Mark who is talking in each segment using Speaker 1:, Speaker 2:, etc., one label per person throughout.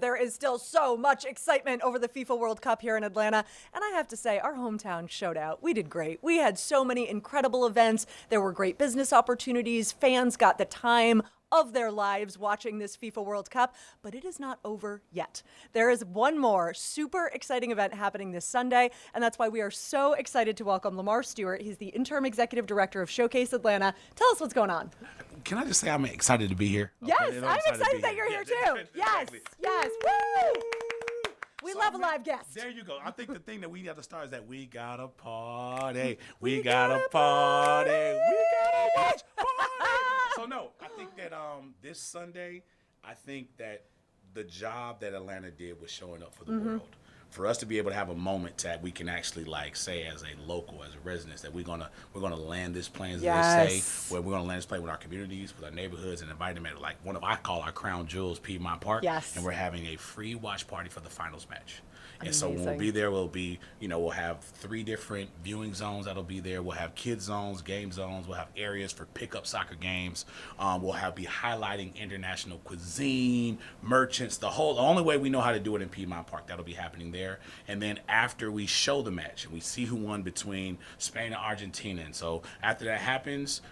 Speaker 1: There is still so much excitement over the FIFA World Cup here in Atlanta, and I have to say, our hometown showed out. We did great. We had so many incredible events. There were great business opportunities. Fans got the time of their lives watching this FIFA World Cup, but it is not over yet. There is one more super exciting event happening this Sunday, and that's why we are so excited to welcome Lamar Stewart. He's the interim executive director of Showcase Atlanta. Tell us what's going on.
Speaker 2: Can I just say I'm excited to be here?
Speaker 1: Yes, I'm excited that you're here too. Yes, yes, woo! We love a live guest.
Speaker 2: There you go. I think the thing that we got to start is that we got to party. We got to party. We got to watch party. So, no, I think that this Sunday, I think that the job that Atlanta did was showing up for the world. For us to be able to have a moment that we can actually say as a local, as a residents, that we're gonna land this plane, as they say, where we're gonna land this plane with our communities, with our neighborhoods, and invite them at I call our crown jewels, Piedmont Park.
Speaker 1: Yes.
Speaker 2: And we're having a free watch party for the finals match. And
Speaker 1: Amazing.
Speaker 2: so when we'll be there, we'll have 3 different viewing zones that'll be there. We'll have kids zones, game zones. We'll have areas for pickup soccer games. We'll be highlighting international cuisine, merchants, the only way we know how to do it in Piedmont Park. That'll be happening there. And then after we show the match, and we see who won between Spain and Argentina. And so after that happens,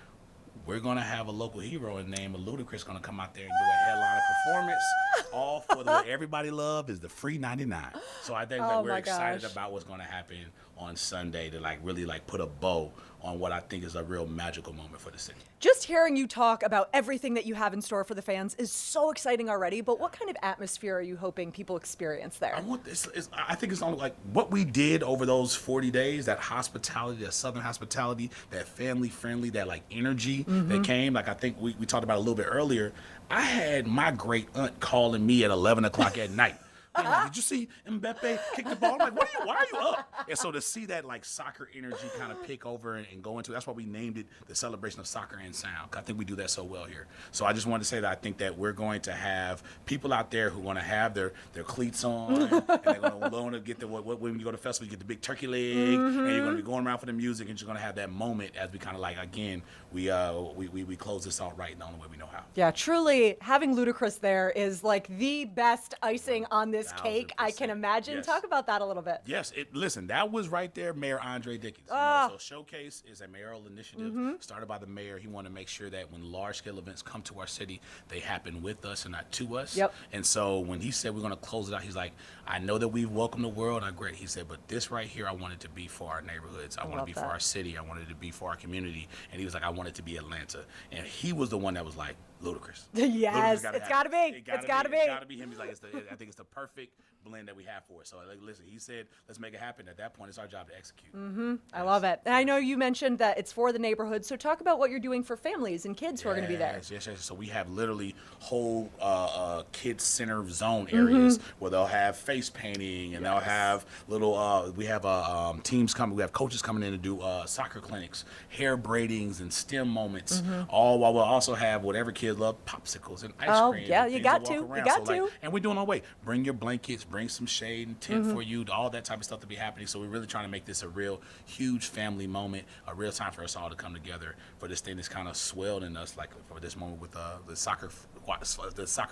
Speaker 2: we're going to have a local hero in the name of Ludacris going to come out there and do a headliner performance. All for what everybody love is the free 99. So I think that we're excited about what's going to happen on Sunday to really put a bow on what I think is a real magical moment for the city.
Speaker 1: Just hearing you talk about everything that you have in store for the fans is so exciting already, but what kind of atmosphere are you hoping people experience there?
Speaker 2: I think it's only what we did over those 40 days, that hospitality, that Southern hospitality, that family friendly, that energy that came. I think we talked about a little bit earlier. I had my great aunt calling me at 11 o'clock at night. Did you see Mbappe kick the ball? I'm like, why are you up? And so to see that soccer energy kind of pick over and go into, that's why we named it the celebration of soccer and sound. I think we do that so well here. So I just wanted to say that I think that we're going to have people out there who want to have their cleats on, and they're going to get when you go to festival, you get the big turkey leg, and you're going to be going around for the music, and you're going to have that moment as we kind of again, we close this out right the only way we know how.
Speaker 1: Yeah, truly, having Ludacris there is the best icing on this cake I can imagine.
Speaker 2: Yes.
Speaker 1: Talk about that a little bit.
Speaker 2: Yes, listen, that was right there, Mayor Andre Dickens. So Showcase is a mayoral initiative started by the mayor. He wanted to make sure that when large-scale events come to our city, they happen with us and not to us.
Speaker 1: Yep.
Speaker 2: And so when he said we're going to close it out, he's like, I know that we've welcomed the world. I agree. He said, but this right here, I want it to be for our neighborhoods. I want it to be for our city. I want it to be for our community. And he was like, I want it to be Atlanta. And he was the one that was like, Ludacris.
Speaker 1: Yes, it's got to be. It's got to be.
Speaker 2: It's got to be him. He's like, I think it's the perfect blend that we have for it. So listen, he said, let's make it happen. At that point, it's our job to execute.
Speaker 1: I love it. And I know you mentioned that it's for the neighborhood. So talk about what you're doing for families and kids who are going to be there.
Speaker 2: Yes. So we have literally whole kids center zone areas where they'll have face painting and they'll have little. We have teams coming. We have coaches coming in to do soccer clinics, hair braidings, and STEM moments. All while we'll also have whatever kids love, popsicles and ice cream.
Speaker 1: Oh, yeah,
Speaker 2: and
Speaker 1: you
Speaker 2: things
Speaker 1: got
Speaker 2: to
Speaker 1: to.
Speaker 2: walk
Speaker 1: You
Speaker 2: around.
Speaker 1: got
Speaker 2: So,
Speaker 1: to.
Speaker 2: and we're doing our way. Bring your blankets, bring some shade and tent for you, all that type of stuff to be happening. So we're really trying to make this a real huge family moment, a real time for us all to come together for this thing that's kind of swelled in us, for this moment with the soccer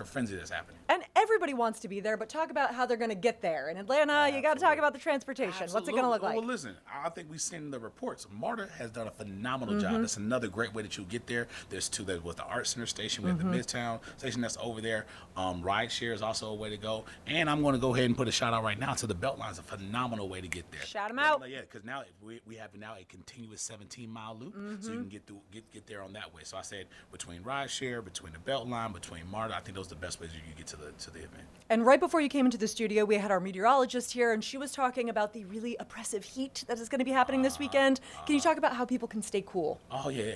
Speaker 2: frenzy that's happening.
Speaker 1: And everybody wants to be there, but talk about how they're going to get there. In Atlanta, you got to talk about the transportation. What's it going to look like?
Speaker 2: Well, listen, I think we've seen the reports. Marta has done a phenomenal job. That's another great way that you get there. There's 2 that with the Art Center station. We have the Midtown station that's over there. Rideshare is also a way to go. And I'm going to go ahead and put a shout out right now to the Beltline. It's a phenomenal way to get there.
Speaker 1: Shout them out.
Speaker 2: Yeah, because now we have now a continuous 17-mile loop, so you can get there on that way. So I said between Rideshare, between the Beltline, between Marta, I think those are the best ways you can get to the event.
Speaker 1: And right before you came into the studio, we had our meteorologist here, and she was talking about the really oppressive heat that is going to be happening this weekend. Can you talk about how people can stay cool?
Speaker 2: Oh, yeah.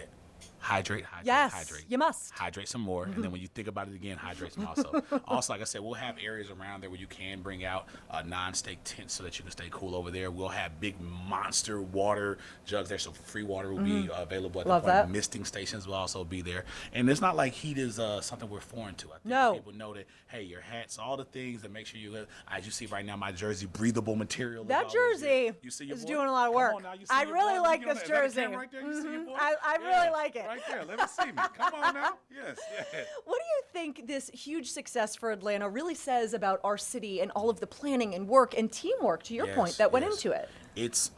Speaker 2: Hydrate.
Speaker 1: Yes, you must.
Speaker 2: Hydrate some more. And then when you think about it again, hydrate some also. Also, like I said, we'll have areas around there where you can bring out non-stake tents so that you can stay cool over there. We'll have big monster water jugs there, so free water will be available at the point. Misting stations will also be there. And it's not like heat is something we're foreign to. I think people know that, hey, your hats, all the things that make sure you, as you see right now, my jersey, breathable material.
Speaker 1: That jersey is doing a lot of work. I really like this jersey.
Speaker 2: Right there? You see your boy?
Speaker 1: I really like it.
Speaker 2: Right there. Let me see me. Come on now. Yes.
Speaker 1: What do you think? think this huge success for Atlanta really says about our city and all of the planning and work and teamwork, to your point, that went into it.
Speaker 2: It's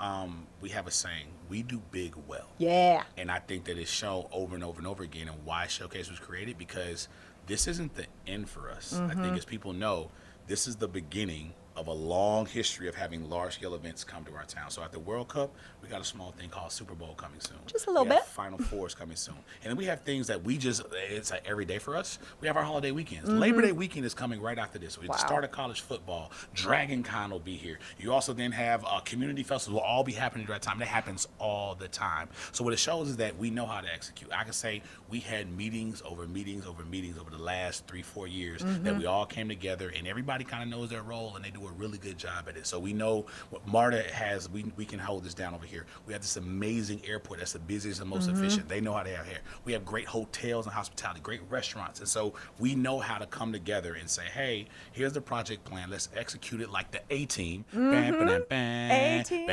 Speaker 2: we have a saying, we do big well.
Speaker 1: Yeah.
Speaker 2: And I think that it's shown over and over and over again, and why Showcase was created, because this isn't the end for us. I think as people know, this is the beginning of a long history of having large-scale events come to our town. So at the World Cup, we got a small thing called Super Bowl coming soon.
Speaker 1: Just a little
Speaker 2: we have
Speaker 1: bit.
Speaker 2: Final Fours coming soon. And then we have things that it's like every day for us. We have our holiday weekends. Labor Day weekend is coming right after this. We start of college football. Dragon Con will be here. You also then have community festivals will all be happening at that time. That happens all the time. So what it shows is that we know how to execute. I can say we had meetings over meetings over meetings over the last 3-4 years that we all came together, and everybody kind of knows their role, and they do a really good job at it. So we know what MARTA has. We can hold this down over here. We have this amazing airport that's the busiest and most efficient. They know how to have here. We have great hotels and hospitality, great restaurants. And so we know how to come together and say, hey, here's the project plan. Let's execute it like the A-team.
Speaker 1: A-team.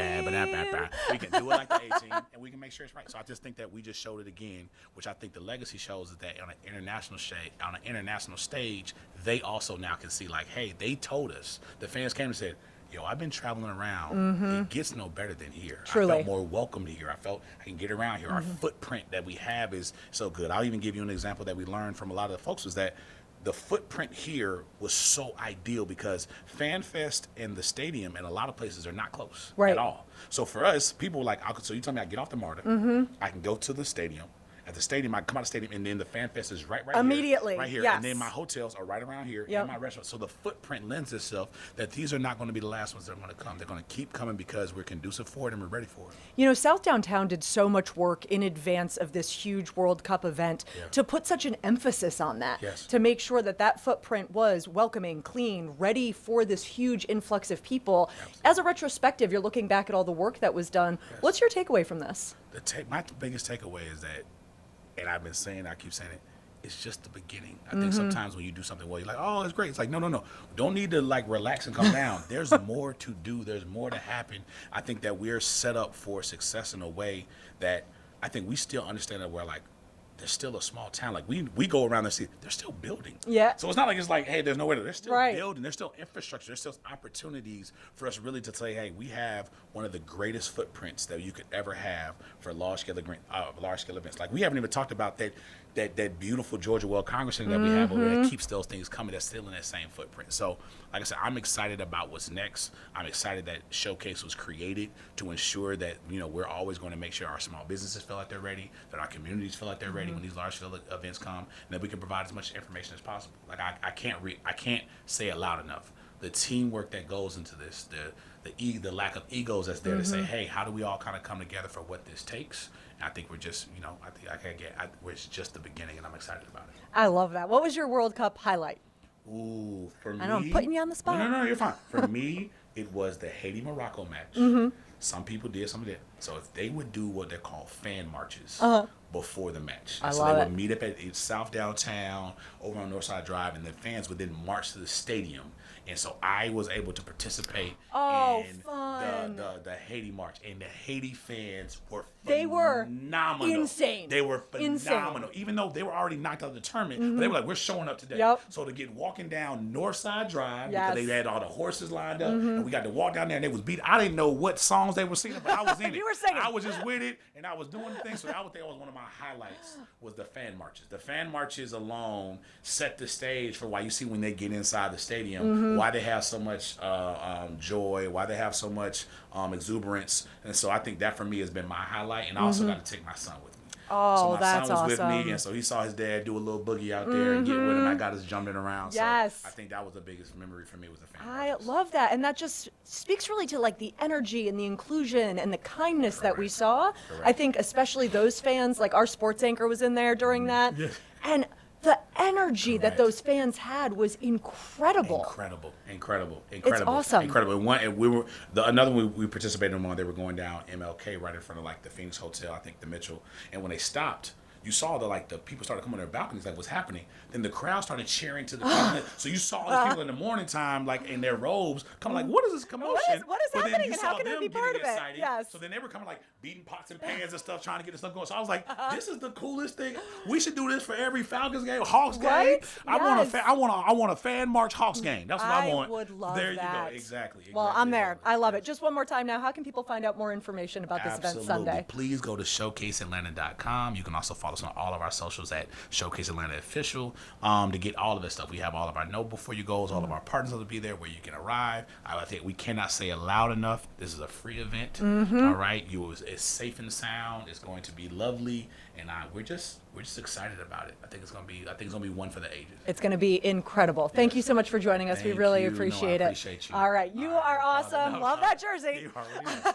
Speaker 2: We can do it like the A-team, and we can make sure it's right. So I just think that we just showed it again, which I think the legacy shows is that on an international stage, they also now can see, like, hey, they told us. The fans came and said, yo, I've been traveling around. It gets no better than here.
Speaker 1: Truly.
Speaker 2: I felt more welcomed here. I felt I can get around here. Our footprint that we have is so good. I'll even give you an example that we learned from a lot of the folks was that the footprint here was so ideal because FanFest and the stadium and a lot of places are not close at all. So for us, people were like, so you tell me I get off the MARTA, I can go to the stadium. At the stadium, I come out of the stadium, and then the Fan Fest is right
Speaker 1: immediately,
Speaker 2: here. Right here.
Speaker 1: Yes.
Speaker 2: And then my hotels are right around here, and my restaurant. So the footprint lends itself that these are not going to be the last ones that are going to come. They're going to keep coming because we're conducive for it and we're ready for it.
Speaker 1: You know, South Downtown did so much work in advance of this huge World Cup event to put such an emphasis on that, to make sure that that footprint was welcoming, clean, ready for this huge influx of people.
Speaker 2: Absolutely.
Speaker 1: As a retrospective, you're looking back at all the work that was done. What's your takeaway from this?
Speaker 2: My biggest takeaway is that, and I keep saying it, it's just the beginning. I think sometimes when you do something well, you're like, oh, it's great. It's like, no. Don't need to like relax and come down. There's more to do. There's more to happen. I think that we're set up for success in a way that I think we still understand that we're like, there's still a small town. Like we go around and see they're still building.
Speaker 1: Yeah.
Speaker 2: So it's not like it's like, hey, there's nowhere to. They're still building. There's still infrastructure. There's still opportunities for us really to say, hey, we have one of the greatest footprints that you could ever have for large scale events. Like we haven't even talked about that beautiful Georgia Well Congress Center that we have over there that keeps those things coming. That's still in that same footprint. So, like I said, I'm excited about what's next. I'm excited that Showcase was created to ensure that we're always going to make sure our small businesses feel like they're ready, that our communities feel like they're ready when these large scale events come, and that we can provide as much information as possible. Like I can't say it loud enough. The teamwork that goes into this, the lack of egos that's there to say, hey, how do we all kind of come together for what this takes? And I think we're just, it's just the beginning, and I'm excited about it.
Speaker 1: I love that. What was your World Cup highlight?
Speaker 2: Ooh, for me.
Speaker 1: I know I'm putting you on the spot.
Speaker 2: No, you're fine. For me, it was the Haiti-Morocco match. Some people did, some didn't. So if they would do what they're called fan marches before the match.
Speaker 1: I
Speaker 2: so
Speaker 1: love
Speaker 2: they
Speaker 1: it.
Speaker 2: would meet up at South Downtown, over on Northside Drive, and the fans would then march to the stadium. And so I was able to participate in
Speaker 1: fun.
Speaker 2: the Haiti march. And the Haiti fans were
Speaker 1: phenomenal. Insane.
Speaker 2: They were phenomenal. Even though they were already knocked out of the tournament, but they were like, we're showing up today.
Speaker 1: Yep.
Speaker 2: So to get walking down Northside Drive, because they had all the horses lined up, and we got to walk down there, and they was beat. I didn't know what songs they were singing, but I was in it.
Speaker 1: You were singing.
Speaker 2: I was just with it, and I was doing the thing. So I would think that was one of my highlights was the fan marches. The fan marches alone set the stage for why you see when they get inside the stadium, why they have so much joy, why they have so much exuberance. And so I think that for me has been my highlight. And I also got to take my son with me.
Speaker 1: Oh,
Speaker 2: so my
Speaker 1: that's
Speaker 2: son was
Speaker 1: awesome.
Speaker 2: with me, and so he saw his dad do a little boogie out there and get with him. I got us jumping around.
Speaker 1: Yes.
Speaker 2: So I think that was the biggest memory for me was the fan
Speaker 1: I
Speaker 2: marches.
Speaker 1: love that. And that just speaks really to like the energy and the inclusion and the kindness that we saw. I think especially those fans, like our sports anchor was in there during that. And the energy that those fans had was incredible.
Speaker 2: Incredible.
Speaker 1: It's awesome.
Speaker 2: Incredible. And we were another one we participated in one. They were going down MLK right in front of like the Phoenix Hotel, I think the Mitchell. And when they stopped, you saw the people started coming on their balconies, like, what's happening? Then the crowd started cheering to the so you saw these people in the morning time, like in their robes, coming like, what is this commotion?
Speaker 1: What is
Speaker 2: but
Speaker 1: happening,
Speaker 2: then you
Speaker 1: and
Speaker 2: saw
Speaker 1: how can I
Speaker 2: them
Speaker 1: be part
Speaker 2: getting
Speaker 1: of it?
Speaker 2: excited.
Speaker 1: Yes.
Speaker 2: So then they were coming like beating pots and pans and stuff, trying to get this stuff going. So I was like, this is the coolest thing. We should do this for every Falcons game, Hawks game.
Speaker 1: Right?
Speaker 2: I want a fan march Hawks game. That's what I want.
Speaker 1: I would love
Speaker 2: there
Speaker 1: that.
Speaker 2: You go. Exactly.
Speaker 1: Well, I'm there. I love it. Just one more time now. How can people find out more information about this event Sunday?
Speaker 2: Please go to showcaseatlanta.com. You can also follow us on all of our socials at Showcase Atlanta Official to get all of this stuff. We have all of our Know Before You Goes, all of our partners will be there where you can arrive. I think we cannot say it loud enough. This is a free event. All right, it's safe and sound. It's going to be lovely, and we're just excited about it. I think it's gonna be one for the ages.
Speaker 1: It's going to be incredible. Thank you so much for joining us. We really appreciate
Speaker 2: I
Speaker 1: it.
Speaker 2: appreciate you.
Speaker 1: All right, you are awesome. Love that jersey.
Speaker 2: You already know.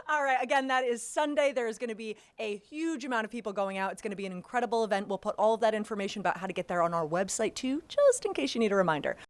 Speaker 1: All right, again, that is Sunday. There is going to be a huge amount of people going out. It's going to be an incredible event. We'll put all of that information about how to get there on our website too, just in case you need a reminder.